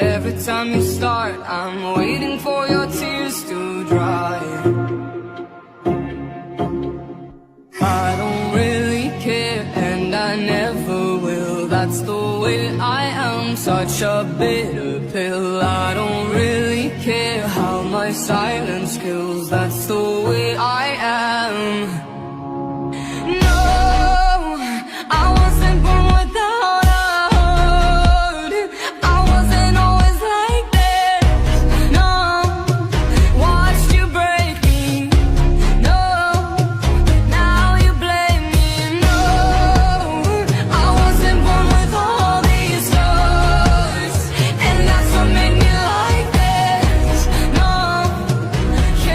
Every time you start, I'm waiting for your tears to dry. I don't really care, and I never will. That's the way I am, such a bitter pill. I don't really care how my silence kills. That's the way I am.